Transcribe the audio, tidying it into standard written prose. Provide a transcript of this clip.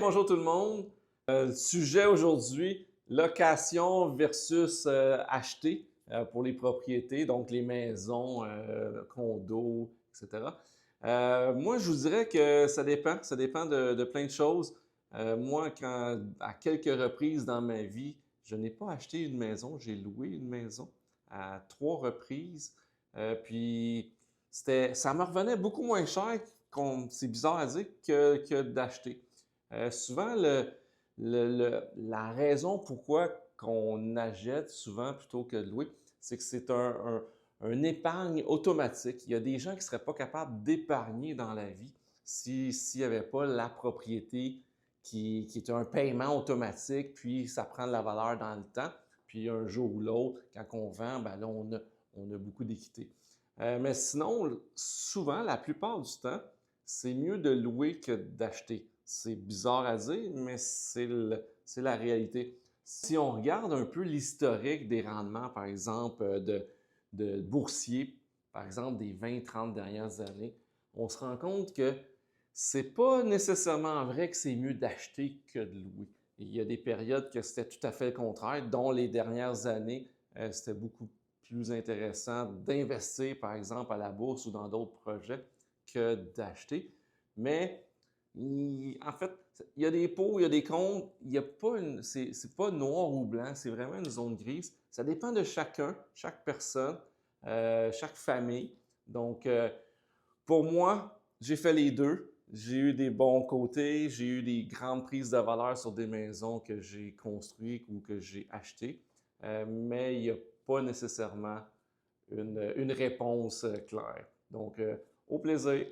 Bonjour tout le monde. Le sujet aujourd'hui, location versus acheter pour les propriétés, donc les maisons, condos, etc. Moi, je vous dirais que ça dépend de plein de choses. Moi, à quelques reprises dans ma vie, je n'ai pas acheté une maison, j'ai loué une maison à 3 reprises. Puis, ça me revenait beaucoup moins cher, c'est bizarre à dire, que d'acheter. Souvent, la raison pourquoi qu'on achète souvent plutôt que de louer, c'est que c'est un épargne automatique. Il y a des gens qui ne seraient pas capables d'épargner dans la vie s'il n'y avait pas la propriété qui est un paiement automatique, puis ça prend de la valeur dans le temps. Puis un jour ou l'autre, quand on vend, ben là, on a beaucoup d'équité. Mais sinon, souvent, la plupart du temps, c'est mieux de louer que d'acheter. C'est bizarre à dire, mais c'est la réalité. Si on regarde un peu l'historique des rendements, par exemple, de boursiers, par exemple des 20-30 dernières années, on se rend compte que c'est pas nécessairement vrai que c'est mieux d'acheter que de louer. Il y a des périodes que c'était tout à fait le contraire, dont les dernières années, c'était beaucoup plus intéressant d'investir, par exemple, à la bourse ou dans d'autres projets que d'acheter. Mais en fait, il y a des pour, il y a des contre. Il y a pas c'est pas noir ou blanc, c'est vraiment une zone grise. Ça dépend de chacun, chaque personne, chaque famille. Donc, pour moi, j'ai fait les deux. J'ai eu des bons côtés, j'ai eu des grandes prises de valeur sur des maisons que j'ai construites ou que j'ai achetées, mais il n'y a pas nécessairement une réponse claire. Donc, au plaisir.